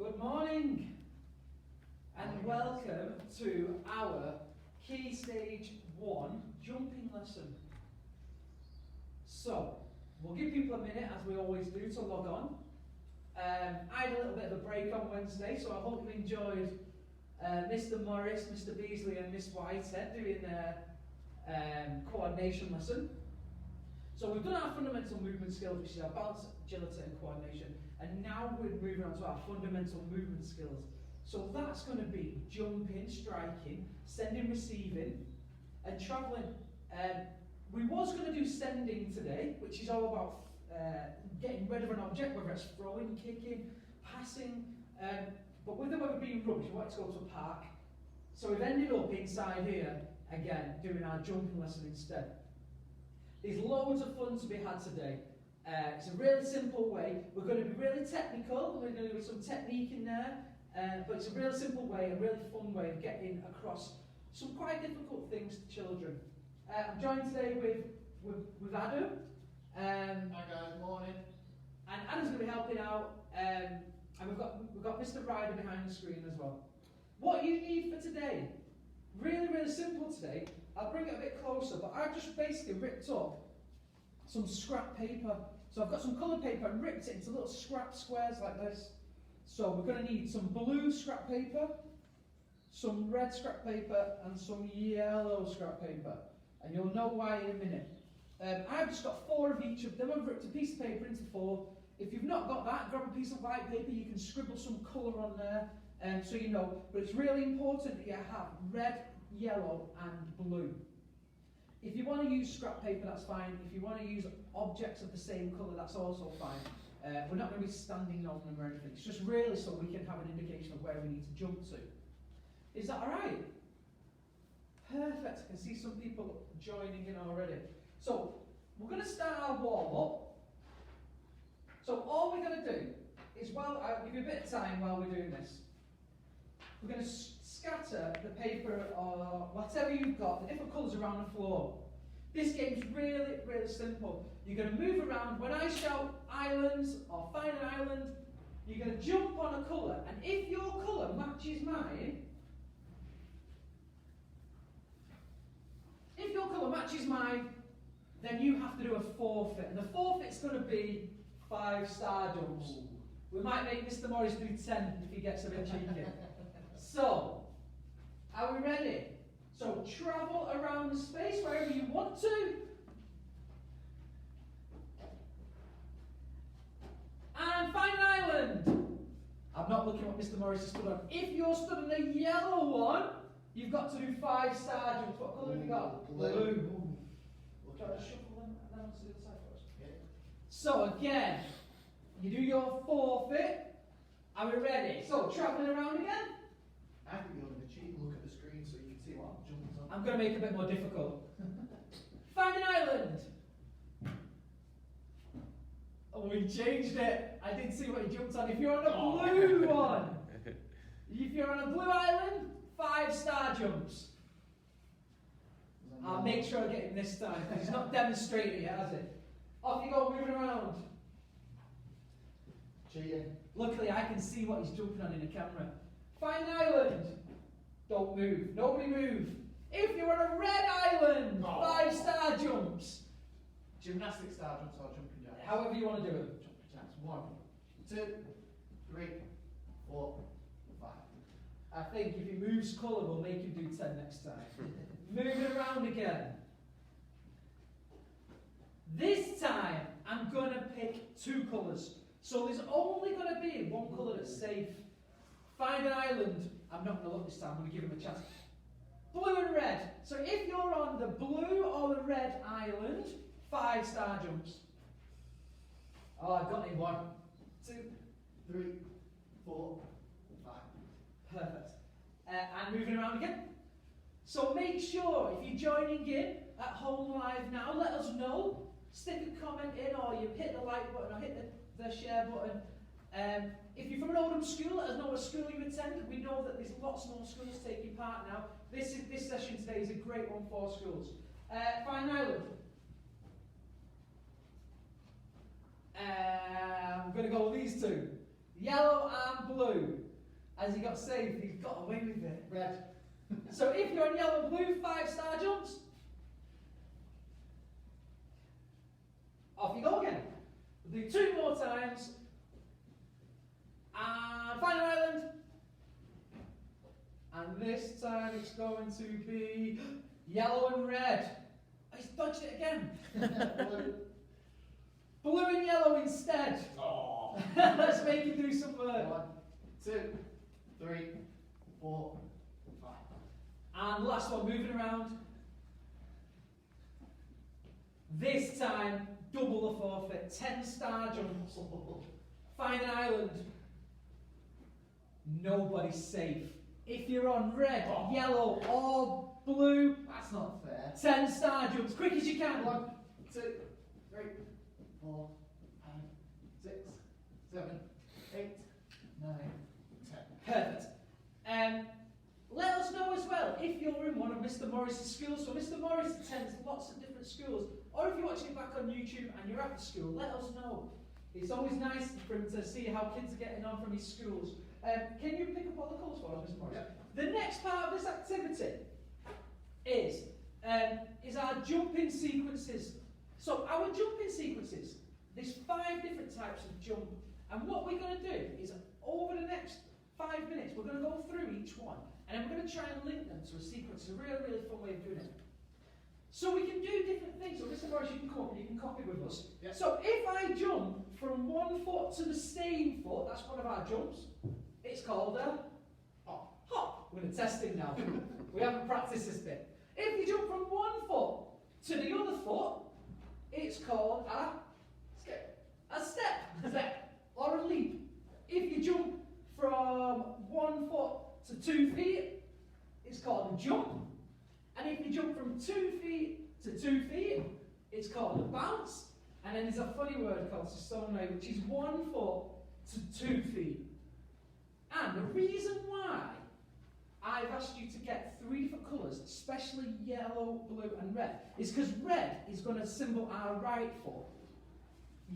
Good morning and welcome to our Key Stage 1 jumping lesson. So, we'll give people a minute, as we always do, to log on. I had a little bit of a break on Wednesday, so I hope you enjoyed Mr. Morris, Mr. Beasley and Miss Whitehead doing their coordination lesson. So we've done our fundamental movement skills, which is our balance, agility and coordination, and now we're moving on to our fundamental movement skills. So that's going to be jumping, striking, sending, receiving, and travelling. We was going to do sending today, which is all about getting rid of an object, whether it's throwing, kicking, passing, but with the weather being rubbish, we wanted to go to a park. So we've ended up inside here, again, doing our jumping lesson instead. There's loads of fun to be had today. It's a really simple way. We're going to be really technical, we're going to do some technique in there, but it's a really simple way, a really fun way of getting across some quite difficult things to children. I'm joined today with Adam. Hi guys, morning. And Adam's going to be helping out, and we've got Mr. Ryder behind the screen as well. What you need for today, really, really simple today. I'll bring it a bit closer, but I've just basically ripped up some scrap paper. So I've got some coloured paper and ripped it into little scrap squares like this. So we're going to need some blue scrap paper, some red scrap paper, and some yellow scrap paper. And you'll know why in a minute. I've just got 4 of each of them. I've ripped a piece of paper into 4. If you've not got that, grab a piece of white paper. You can scribble some colour on there, so you know. But it's really important that you have red, yellow and blue. If you want to use scrap paper, that's fine. If you want to use objects of the same colour, that's also fine. We're not going to be standing on them or anything. It's just really so we can have an indication of where we need to jump to. Is that alright? Perfect. I can see some people joining in already. So, we're going to start our warm-up. So all we're going to do is, I'll give you a bit of time while we're doing this. We're going to scatter the paper or whatever you've got, the different colours around the floor. This game's really, really simple. You're going to move around. When I shout islands or find an island, you're going to jump on a colour. And if your colour matches mine, then you have to do a forfeit. And the forfeit's going to be 5-star jumps. Ooh. We might make Mr. Morris do 10 if he gets a bit cheeky. So, are we ready? So, travel around the space wherever you want to. And find an island. I'm not looking what Mr. Morris has stood on. If you're stood on the yellow one, you've got to do 5-star jumps. What colour have you got? Blue. Try to shuffle them and then onto the other side first. Yeah. So again, you do your forfeit. Are we ready? So, travelling around again. I think you're going to cheat and look at the screen so you can see what I'm jumping on. I'm going to make it a bit more difficult. Find an island. Oh, we changed it. I didn't see what he jumped on. If you're on a blue one, if you're on a blue island, 5-star jumps. I'll make sure I get him this time, because he's not demonstrated it yet, has it? Off you go, moving around. Cheating. Luckily, I can see what he's jumping on in the camera. Find an island. Don't move. Nobody move. If you're on a red island, 5-star jumps. Gymnastic star jumps or jumping jacks? However you want to do it. Jumping jacks. 1, 2, 3, 4, 5. I think if he moves colour, we'll make him do 10 next time. Moving around again. This time, I'm going to pick 2 colours. So there's only going to be one colour that's safe. Find an island. I'm not going to look this time, I'm going to give him a chance. Blue and red. So if you're on the blue or the red island, 5-star jumps. Oh, I've got him. 1, 2, 3, 4, 5. Perfect. And moving around again. So make sure, if you're joining in at home live now, let us know. Stick a comment in, or you hit the like button, or hit the share button. If you're from an Oldham school, let us know what school you attend. We know that there's lots more schools taking part now. This session today is a great one for schools. Find an island. I'm going to go with these two. yellow and blue. As he got saved, he got away with it. Red. So if you're on yellow and blue, 5-star jumps. Off you go again. We'll do 2 more times. And final island. And this time it's going to be yellow and red. He's dodged it again. Blue. Blue and yellow instead. Oh. Let's make you do some work. 1, 2, 3, 4, 5. And last one, moving around. This time, double the forfeit. 10-star jumps. Find an island. Nobody's safe. If you're on red, yellow, or blue, That's not fair. 10-star jumps, quick as you can. 1, 2, 3, 4, 5, 6, 7, 8, 9, 10. Perfect. Let us know as well if you're in one of Mr. Morris's schools. So Mr. Morris attends lots of different schools. Or if you're watching it back on YouTube and you're at the school, let us know. It's always nice for him to see how kids are getting on from his schools. Can you pick up all the colours for us, Mr. Morris? Yep. The next part of this activity is our jumping sequences. So our jumping sequences, there's 5 different types of jump. And what we're going to do is over the next 5 minutes, we're going to go through each one. And then we're going to try and link them to a sequence. It's a really, really fun way of doing it. So we can do different things. So Mr. Morris, you can come up and you can copy with us. Yep. So if I jump from one foot to the same foot, that's one of our jumps. It's called a hop. Hop. We're going to test it now. We haven't practiced this bit. If you jump from one foot to the other foot, it's called a Skip. a step, or a leap. If you jump from 1 foot to 2 feet, it's called a jump. And if you jump from 2 feet to 2 feet, it's called a bounce. And then there's a funny word called sesone, which is 1 foot to 2 feet. And the reason why I've asked you to get 3 different colours, especially yellow, blue and red, is because red is going to symbol our right foot.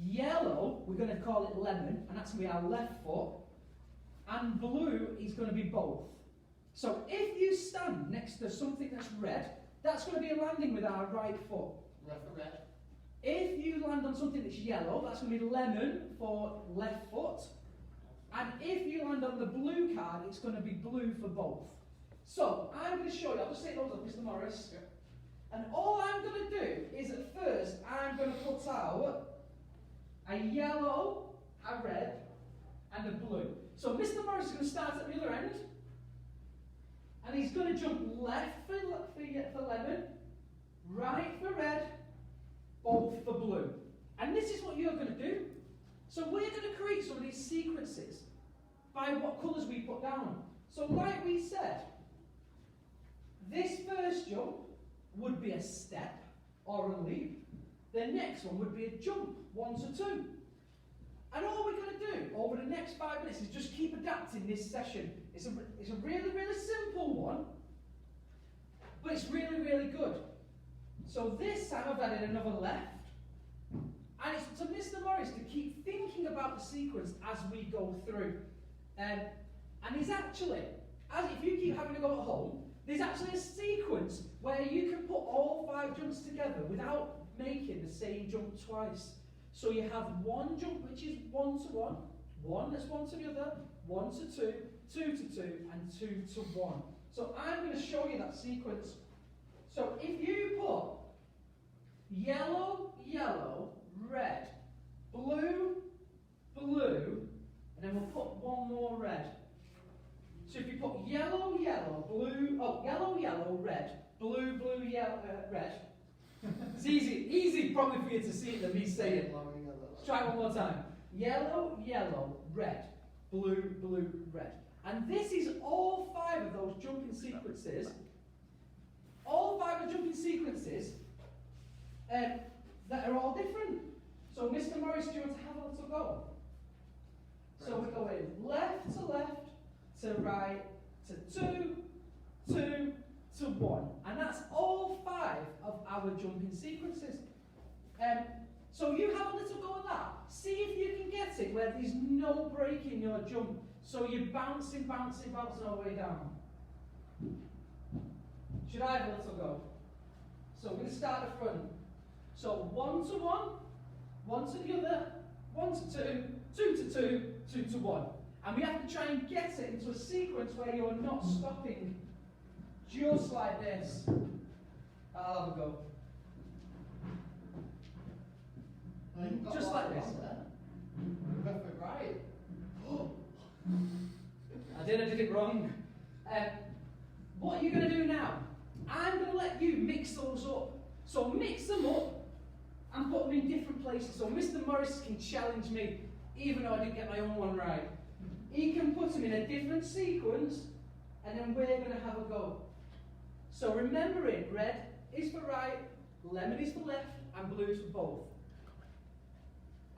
Yellow, we're going to call it lemon, and that's going to be our left foot. And blue is going to be both. So if you stand next to something that's red, that's going to be a landing with our right foot. Red for red. If you land on something that's yellow, that's going to be lemon for left foot. And if you land on the blue card, it's going to be blue for both. So I'm going to show you, I'll just take those up, Mr. Morris. Yep. And all I'm going to do is at first, I'm going to put out a yellow, a red, and a blue. So Mr. Morris is going to start at the other end. And he's going to jump left for lemon, right for red, both for blue. And this is what you're going to do. So we're going to create some of these sequences by what colours we put down. So like we said, this first jump would be a step or a leap. The next one would be a jump, 1 to 2. And all we're going to do over the next 5 minutes is just keep adapting this session. It's a really, really simple one, but it's really, really good. So this time I've added another left. And it's to Mr. Morris to keep thinking about the sequence as we go through. And there's actually, if you keep having to go at home, there's actually a sequence where you can put all 5 jumps together without making the same jump twice. So you have one jump which is 1 to 1, one that's 1 to the other, 1 to 2, 2 to 2, and 2 to 1. So I'm going to show you that sequence. So if you put yellow, yellow, red, blue, blue, and then we'll put one more red. So if you put yellow, yellow, blue, yellow, yellow, red, blue, blue, yellow, red. It's easy probably for you to see it than me saying it. Let's try it one more time. Yellow, yellow, red, blue, blue, red. And this is all 5 of those jumping sequences. All 5 of the jumping sequences that are all different. So Mr. Morris, do you want to have a little go? So we're going left, to right, to 2, 2, to 1. And that's all 5 of our jumping sequences. So you have a little go at that. See if you can get it where where there's no break in your jump. So you're bouncing, bouncing, bouncing all the way down. Should I have a little go? So we're going to start at the front. So 1 to 1, 1 to the other, 1 to 2, 2 to 2, 2 to 1. And we have to try and get it into a sequence where you're not stopping. Just like this. I'll have a go. Just like this. Perfect, right. I did it wrong. What are you going to do now? I'm going to let you mix those up. So mix them up and put them in different places. So Mr. Morris can challenge me, even though I didn't get my own one right. He can put them in a different sequence, and then we're going to have a go. So remembering, red is for right, lemon is for left, and blue is for both.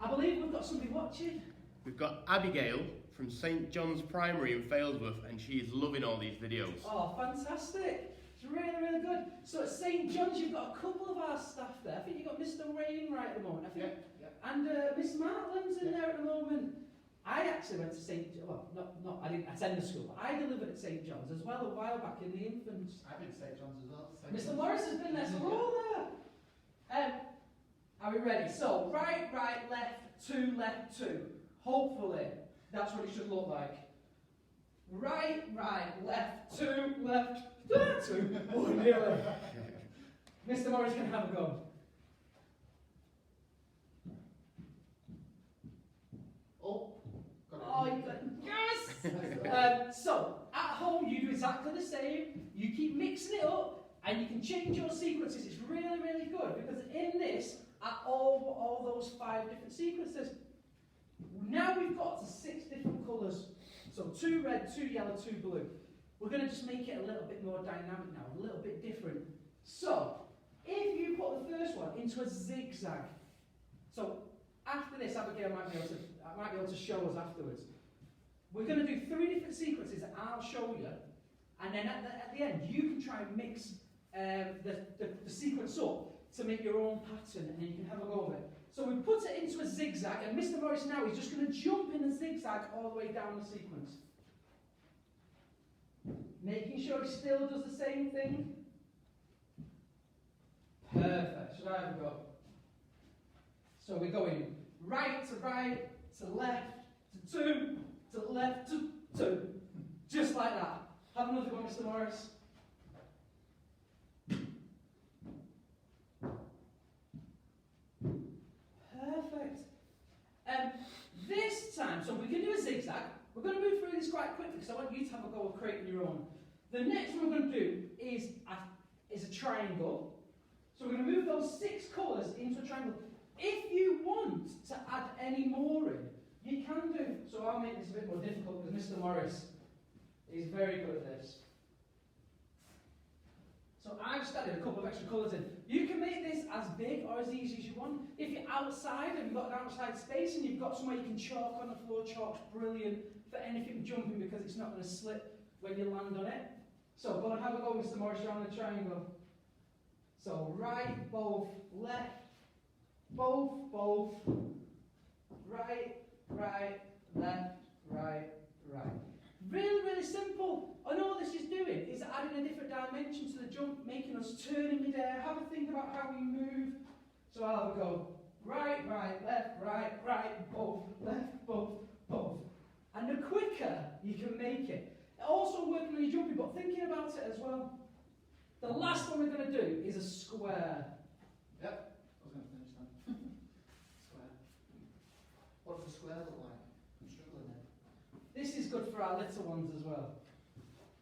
I believe we've got somebody watching. We've got Abigail from St John's Primary in Failsworth, and she is loving all these videos. Oh, fantastic. It's really, really good. So at St John's, you've got a couple of our staff there. I think you've got Mr. Wainwright at the moment, I think. Yeah. And Miss Martland's in there at the moment. I actually went to St. John's, well, I didn't attend the school, but I delivered at St. John's as well a while back in the infants. I've been to St. John's as well. Mr. Morris has been there, so we're all there. Are we ready? So, right, left, 2, left, 2. Hopefully, that's what it should look like. Right, left, 2, left, 2. Oh, nearly. Mr. Morris can have a go. Oh, you got it. Yes! So, at home, you do exactly the same. You keep mixing it up, and you can change your sequences. It's really, really good, because in this are all those 5 different sequences. Now we've got to 6 different colours. So 2 red, 2 yellow, 2 blue. We're going to just make it a little bit more dynamic now, a little bit different. So, if you put the first one into a zigzag, so after this, Abigail might be able to show us afterwards. We're going to do 3 different sequences that I'll show you, and then at the end, you can try and mix the sequence up to make your own pattern, and then you can have a go of it. So we put it into a zigzag, and Mr. Morris now is just going to jump in a zigzag all the way down the sequence. Making sure he still does the same thing. Perfect. Should I have a go? So we're going right, to left, to 2, to left, to 2. Just like that. Have another go, Mr. Morris. Perfect. This time, so we can do a zigzag. We're going to move through this quite quickly because I want you to have a go of creating your own. The next one we're going to do is a triangle. So we're going to move those 6 colours into a triangle. If you want to add any more in, you can do. So I'll make this a bit more difficult because Mr. Morris is very good at this. So I've just added a couple of extra colours in. You can make this as big or as easy as you want. If you're outside and you've got an outside space and you've got somewhere you can chalk on the floor, chalk's brilliant for anything jumping because it's not going to slip when you land on it. So go and have a go, Mr. Morris, around the triangle. So right, both, left, both, right, left, right. Really, really simple. And all this is doing is adding a different dimension to the jump, making us turn in midair. Have a think about how we move. So I'll go right, left, both, left, both. And the quicker you can make it. Also working on your jumping, but thinking about it as well. The last one we're going to do is a square. Yep, I was going to finish that. Square. What does a square look like? I'm struggling there. This is good for our little ones as well.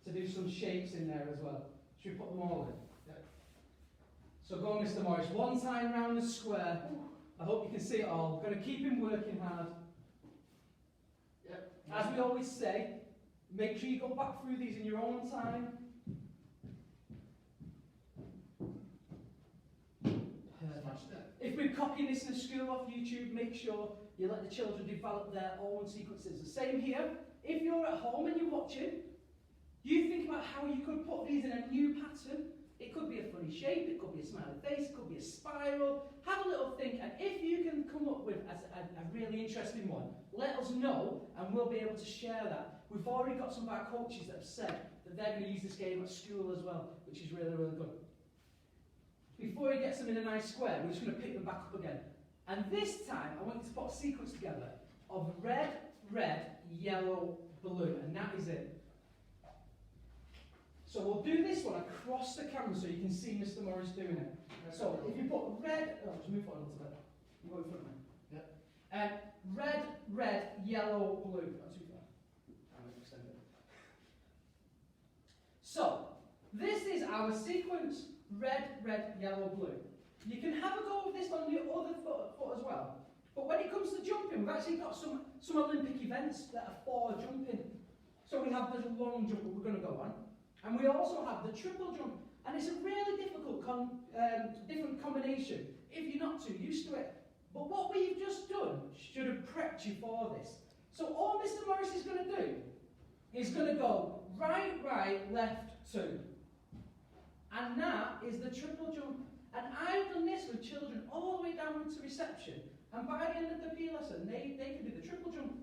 To do some shapes in there as well. Should we put them all in? Yep. So go on, Mr. Morris. One time round the square. I hope you can see it all. We're going to keep him working hard. Yep. As we always say, make sure you go back through these in your own time. If we're copying this in a school off YouTube, make sure you let the children develop their own sequences. The same here. If you're at home and you're watching, you think about how you could put these in a new pattern It could be a funny shape, it could be a smiley face, it could be a spiral. Have a little think, and if you can come up with a really interesting one, let us know, and we'll be able to share that. We've already got some of our coaches that have said that they're going to use this game at school as well, which is really, really good. Before he gets them in a nice square, we're just going to pick them back up again. And this time, I want you to put a sequence together of red, red, yellow, blue, and that is it. So we'll do this one across the camera so you can see Mr. Morris doing it. So if you put red, oh, just move forward a little bit. You go in front of me. Yeah. Red, red, yellow, blue. Not too far. I'm going to extend it. So this is our sequence: red, red, yellow, blue. You can have a go with this on your other foot as well. But when it comes to jumping, we've actually got some Olympic events that are for jumping. So we have the long jump that we're going to go on. And we also have the triple jump. And it's a really difficult different combination if you're not too used to it. But what we've just done should have prepped you for this. So all Mr. Morris is going to do is going to go right, right, left, 2. And that is the triple jump. And I've done this with children all the way down to reception. And by the end of the PE lesson, they can do the triple jump.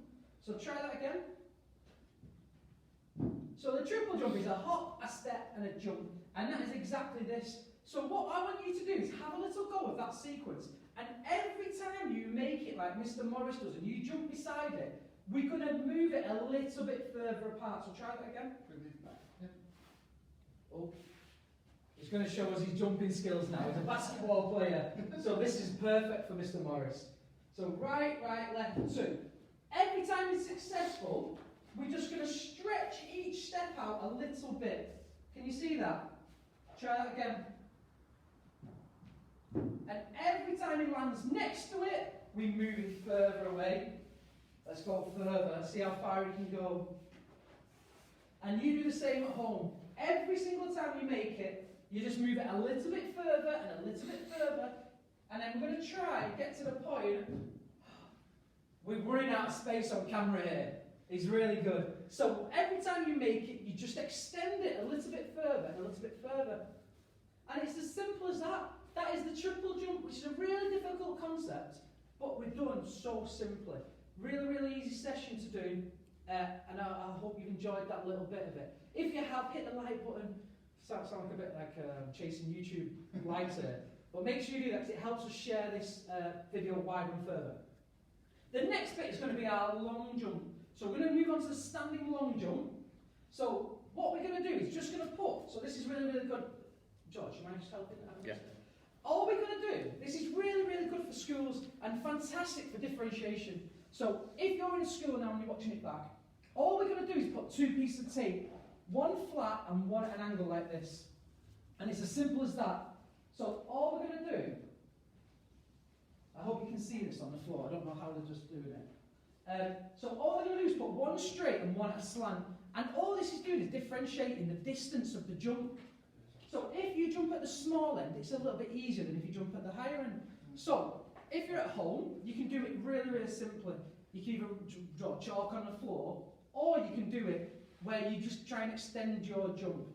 So try that again. So the triple jump is a hop, a step, and a jump. And that is exactly this. So what I want you to do is have a little go of that sequence. And every time you make it like Mr. Morris does, and you jump beside it, we're going to move it a little bit further apart. So try that again. Oh. He's going to show us his jumping skills now. He's a basketball player. So this is perfect for Mr. Morris. So right, right, left, 2. Every time it's successful, we're just going to stretch each step out a little bit. Can you see that? Try that again. And every time he lands next to it, we move it further away. Let's go further. See how far he can go. And you do the same at home. Every single time you make it, you just move it a little bit further and a little bit further. And then we're going to try and get to the point. We're running out of space on camera here. It's really good. So every time you make it, you just extend it a little bit further and a little bit further. And it's as simple as that. That is the triple jump, which is a really difficult concept, but we're done so simply. Really, really easy session to do. And I hope you've enjoyed that little bit of it. If you have, hit the like button. Sounds like a bit like chasing YouTube likes here. But make sure you do that because it helps us share this video wider and further. The next bit is going to be our long jump. So we're going to move on to the standing long jump. So what we're going to do is just going to put, so this is really, really good. George, you mind just helping? Yeah. All we're going to do, this is really, really good for schools and fantastic for differentiation. So if you're in school now and you're watching it back, all we're going to do is put 2 pieces of tape, one flat and one at an angle like this. And it's as simple as that. So all we're going to do, I hope you can see this on the floor, I don't know how they're just doing it. So all we're going to do is put one straight and one at a slant. And all this is doing is differentiating the distance of the jump. So if you jump at the small end, it's a little bit easier than if you jump at the higher end. So if you're at home, you can do it really, really simply. You can either draw chalk on the floor, or you can do it where you just try and extend your jump.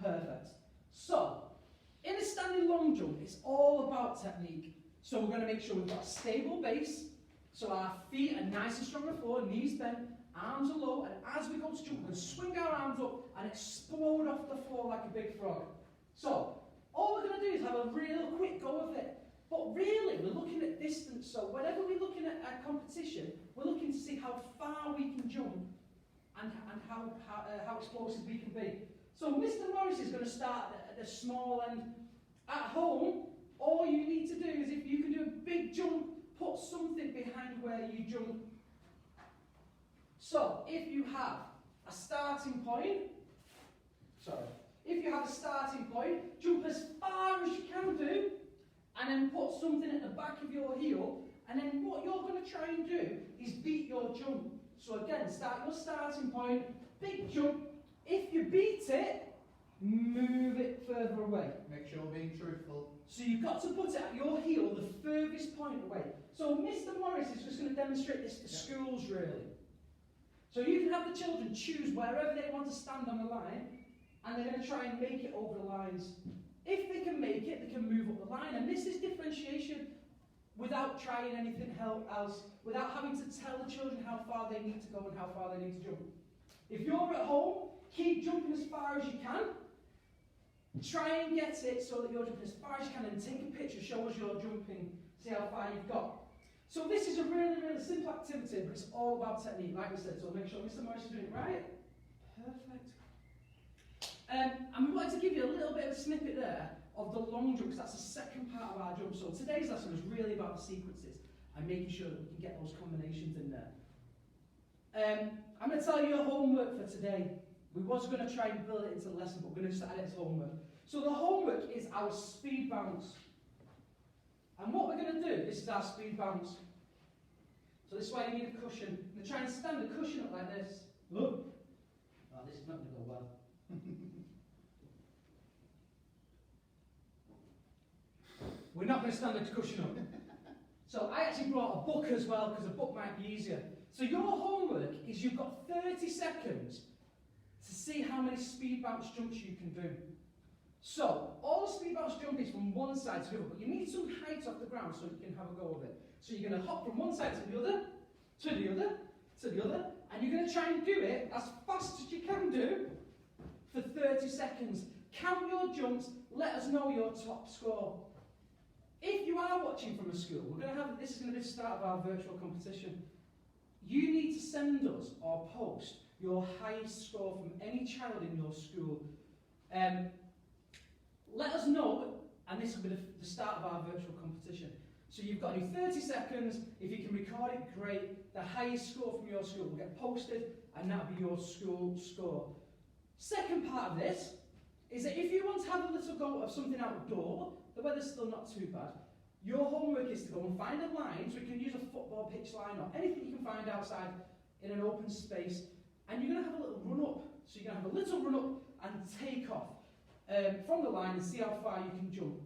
Perfect. So, in a standing long jump, it's all about technique. So we're going to make sure we've got a stable base, so our feet are nice and strong on the floor, knees bent, arms are low, and as we go to jump, we're going to swing our arms up and explode off the floor like a big frog. So, all we're going to do is have a real quick go of it. But really, we're looking at distance, so whenever we're looking at a competition, we're looking to see how far we can jump and how explosive we can be. So Mr. Morris is going to start at the small end. At home, all you need to do is, if you can do a big jump, put something behind where you jump. So, if you have a starting point, jump as far as you can do, and then put something at the back of your heel, and then what you're going to try and do is beat your jump. So again, start your starting point, big jump. If you beat it, move it further away. Make sure you're being truthful. So you've got to put it at your heel, the furthest point away. So Mr. Morris is just going to demonstrate this to schools, really. So you can have the children choose wherever they want to stand on the line, and they're going to try and make it over the lines. If they can make it, they can move up the line. And this is differentiation without trying anything else, without having to tell the children how far they need to go and how far they need to jump. If you're at home, keep jumping as far as you can. Try and get it so that you're jumping as far as you can, and take a picture, show us you're jumping, see how far you've got. So this is a really, really simple activity, but it's all about technique, like we said, so make sure Mr. Morris is doing it right. Perfect. And we wanted to give you a little bit of a snippet there of the long jump, because that's the second part of our jump. So today's lesson is really about the sequences and making sure that we can get those combinations in there. I'm going to tell you your homework for today. We was going to try and build it into the lesson, but we're going to just add it as homework. So the homework is our speed bounce. And what we're going to do, this is our speed bounce. So this is why you need a cushion. I'm going to try and stand the cushion up like this. Look. Oh, this is not going to go well. We're not going to stand the cushion up. So I actually brought a book as well, because a book might be easier. So your homework is you've got 30 seconds to see how many speed bounce jumps you can do. So, all the speed bounce jump is from one side to the other, but you need some height off the ground so you can have a go of it. So you're going to hop from one side to the other, to the other, to the other, and you're going to try and do it as fast as you can do for 30 seconds. Count your jumps, let us know your top score. If you are watching from a school, this is going to be the start of our virtual competition. You need to send us or post your highest score from any child in your school. Let us know, and this will be the start of our virtual competition. So you've got to do 30 seconds. If you can record it, great. The highest score from your school will get posted, and that'll be your school score. Second part of this is that if you want to have a little go of something outdoor, the weather's still not too bad, your homework is to go and find a line, so you can use a football pitch line or anything you can find outside in an open space, and you're going to have a little run up. So you're going to have a little run up and take off from the line and see how far you can jump.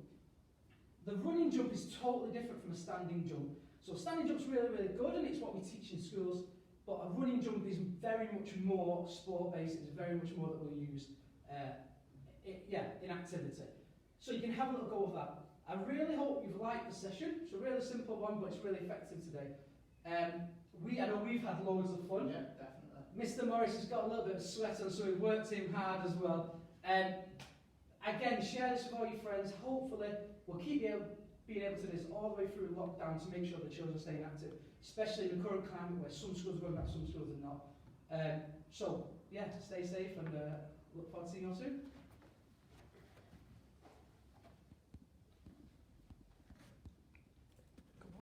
The running jump is totally different from a standing jump. So standing jump's really, really good, and it's what we teach in schools, but a running jump is very much more sport-based. It's very much more that we'll use in activity. So you can have a little go of that. I really hope you've liked the session. It's a really simple one, but it's really effective today. I know we've had loads of fun. Yeah, definitely. Mr. Morris has got a little bit of sweat on, so we've worked him hard as well. Again, share this with all your friends. Hopefully, we'll keep you being able to do this all the way through lockdown to make sure the children are staying active, especially in the current climate where some schools are going back, some schools are not. So, yeah, stay safe, and look forward to seeing you all soon.